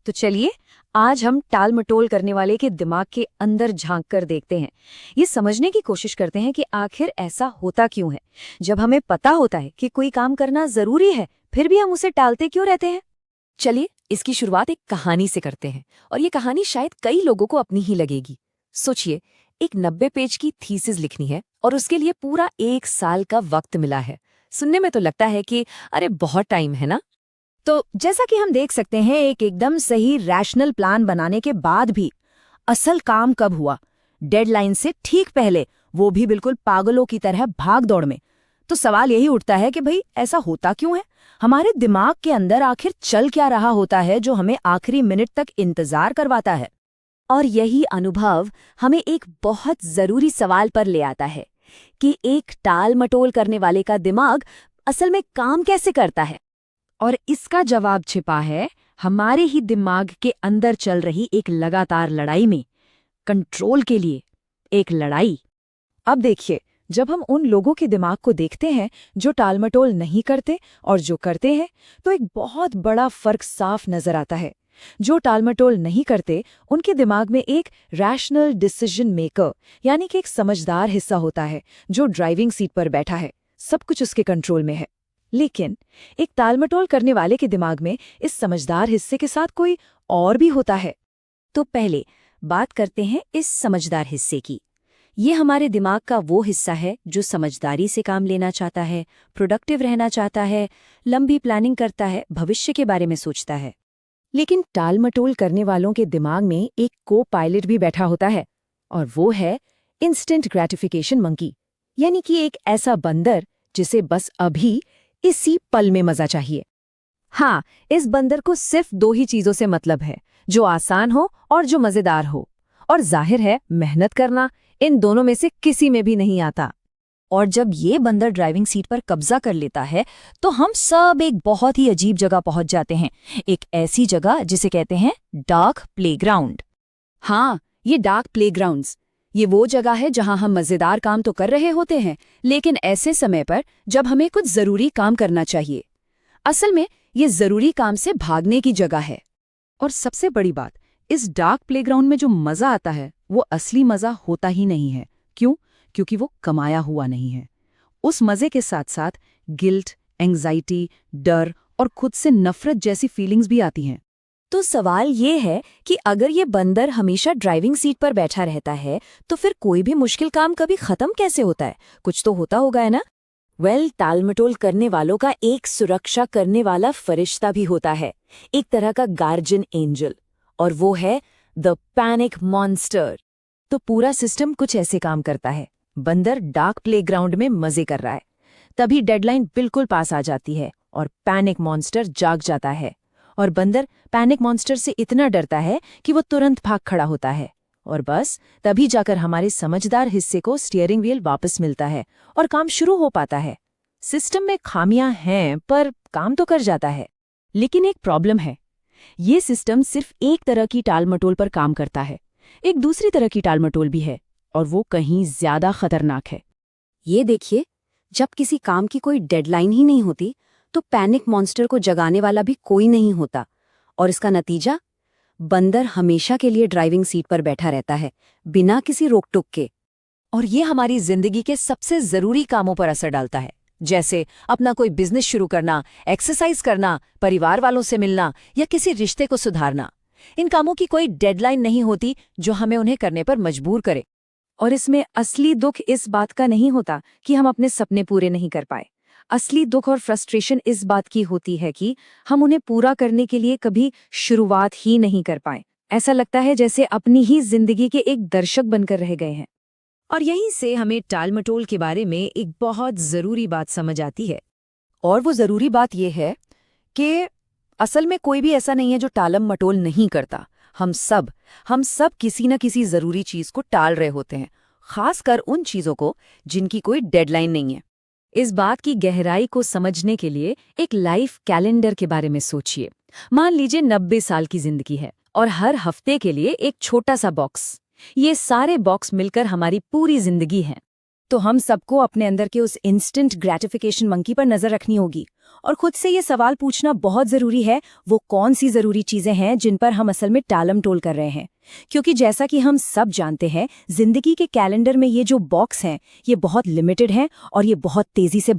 तो चलिए आज हम टाल मटोल करने वाले के दिमाग के अंदर झांक कर देखते हैं। ये समझने की कोशिश करते हैं कि आखिर ऐसा होता क्यों है। जब हमें पता होता है कि कोई काम करना जरूरी है, फिर भी हम उसे टालते क्यों रहते हैं। चलिए इसकी शुरुआत एक कहानी से करते हैं और ये कहानी शायद कई लोगों को अपनी ही लगेगी। सोचिए, एक 90 पेज की थीसिस लिखनी है और उसके लिए पूरा 1 साल का वक्त मिला है। सुनने में तो लगता है कि अरे बहुत टाइम है ना। तो जैसा कि हम देख सकते हैं, एक एकदम सही रैशनल प्लान बनाने के बाद भी असल काम कब हुआ? डेडलाइन से ठीक पहले, वो भी बिल्कुल पागलों की तरह भाग दौड़ में। तो सवाल यही उठता है कि भाई ऐसा होता क्यों है? हमारे दिमाग के अंदर आखिर चल क्या रहा होता है जो हमें आखिरी मिनट तक इंतजार करवाता है? और यही अनुभव हमें एक बहुत जरूरी सवाल पर ले आता है कि एक टाल मटोल करने वाले का दिमाग असल में काम कैसे करता है। और इसका जवाब छिपा है हमारे ही दिमाग के अंदर चल रही एक लगातार लड़ाई में। कंट्रोल के लिए एक लड़ाई। अब देखिए, जब हम उन लोगों के दिमाग को देखते हैं जो टालमटोल नहीं करते और जो करते हैं, तो एक बहुत बड़ा फर्क साफ नजर आता है। जो टालमटोल नहीं करते, उनके दिमाग में एक रैशनल डिसीजन मेकर यानी कि एक समझदार हिस्सा होता है जो ड्राइविंग सीट पर बैठा है, सब कुछ उसके कंट्रोल में है। लेकिन एक टालमटोल करने वाले के दिमाग में इस समझदार हिस्से के साथ कोई और भी होता है। तो पहले बात करते हैं इस समझदार हिस्से की। ये हमारे दिमाग का वो हिस्सा है जो समझदारी से काम लेना चाहता है, प्रोडक्टिव रहना चाहता है, लंबी प्लानिंग करता है, भविष्य के बारे में सोचता है। लेकिन टालमटोल करने वालों के दिमाग में एक को पायलट भी बैठा होता है, और वो है इंस्टेंट ग्रेटिफिकेशन मंकी, यानी कि एक ऐसा बंदर जिसे बस अभी इसी पल में मजा चाहिए। हाँ, इस बंदर को सिर्फ 2 ही चीजों से मतलब है, जो आसान हो और जो मजेदार हो। और जाहिर है, मेहनत करना इन दोनों में से किसी में भी नहीं आता। और जब ये बंदर ड्राइविंग सीट पर कब्जा कर लेता है, तो हम सब एक बहुत ही अजीब जगह पहुंच जाते हैं। एक ऐसी जगह जिसे कहते हैं डार्क प्लेग्राउंड। हाँ, ये डार्क प्लेग्राउंड्स, ये वो जगह है जहां हम मजेदार काम तो कर रहे होते हैं, लेकिन ऐसे समय पर जब हमें कुछ जरूरी काम करना चाहिए। असल में ये जरूरी काम से भागने की जगह है। और सबसे बड़ी बात, इस डार्क प्लेग्राउंड में जो मजा आता है वो असली मजा होता ही नहीं है। क्यों? क्योंकि वो कमाया हुआ नहीं है। उस मजे के साथ साथ गिल्ट, एंग्जाइटी, डर और खुद से नफरत जैसी फीलिंग्स भी आती हैं। तो सवाल ये है कि अगर ये बंदर हमेशा ड्राइविंग सीट पर बैठा रहता है, तो फिर कोई भी मुश्किल काम कभी खत्म कैसे होता है? कुछ तो होता होगा, है ना? टालमटोल करने वालों का एक सुरक्षा करने वाला फरिश्ता भी होता है, एक तरह का गार्जियन एंजल, और वो है द पैनिक मॉन्स्टर। तो पूरा सिस्टम कुछ ऐसे काम करता है। बंदर डार्क प्लेग्राउंड में मजे कर रहा है, तभी डेडलाइन बिल्कुल पास आ जाती है और पैनिक मॉन्स्टर जाग जाता है। और बंदर पैनिक मॉन्स्टर से इतना डरता है कि वो तुरंत भाग खड़ा होता है, और बस तभी जाकर हमारे समझदार हिस्से को स्टीयरिंग व्हील वापस मिलता है और काम शुरू हो पाता है। सिस्टम में खामियां हैं, पर काम तो कर जाता है। लेकिन एक प्रॉब्लम है, ये सिस्टम सिर्फ एक तरह की टालमटोल पर काम करता है। एक दूसरी तरह की टालमटोल भी है, और वो कहीं ज्यादा खतरनाक है। ये देखिए, जब किसी काम की कोई डेडलाइन ही नहीं होती, तो पैनिक मॉन्स्टर को जगाने वाला भी कोई नहीं होता, और इसका नतीजा, बंदर हमेशा के लिए ड्राइविंग सीट पर बैठा रहता है, बिना किसी रोक टोक के। और ये हमारी जिंदगी के सबसे जरूरी कामों पर असर डालता है, जैसे अपना कोई बिजनेस शुरू करना, एक्सरसाइज करना, परिवार वालों से मिलना या किसी रिश्ते को सुधारना। इन कामों की कोई डेडलाइन नहीं होती जो हमें उन्हें करने पर मजबूर करे। और इसमें असली दुख इस बात का नहीं होता कि हम अपने सपने पूरे नहीं कर पाए। असली दुख और फ्रस्ट्रेशन इस बात की होती है कि हम उन्हें पूरा करने के लिए कभी शुरुआत ही नहीं कर पाए। ऐसा लगता है जैसे अपनी ही जिंदगी के एक दर्शक बनकर रह गए हैं। और यहीं से हमें टालमटोल के बारे में एक बहुत जरूरी बात समझ आती है। और वो जरूरी बात यह है कि असल में कोई भी ऐसा नहीं है जो टालम मटोल नहीं करता। हम सब किसी न किसी जरूरी चीज को टाल रहे होते हैं, खासकर उन चीजों को जिनकी कोई डेडलाइन नहीं है। इस बात की गहराई को समझने के लिए एक लाइफ कैलेंडर के बारे में सोचिए। मान लीजिए 90 साल की जिंदगी है और हर हफ्ते के लिए एक छोटा सा बॉक्स। ये सारे बॉक्स मिलकर हमारी पूरी जिंदगी है। तो हम सबको अपने अंदर के उस इंस्टेंट ग्रेटिफिकेशन मंकी पर नजर रखनी होगी और खुद से ये सवाल पूछना बहुत जरूरी है, वो कौन सी जरूरी चीजें हैं जिन पर हम असल में टालम टोल कर रहे हैं। क्योंकि जैसा कि हम सब जानते हैं, जिंदगी के कैलेंडर में ये जो बॉक्स हैं, ये बहुत लिमिटेड हैं और ये बहुत तेजी से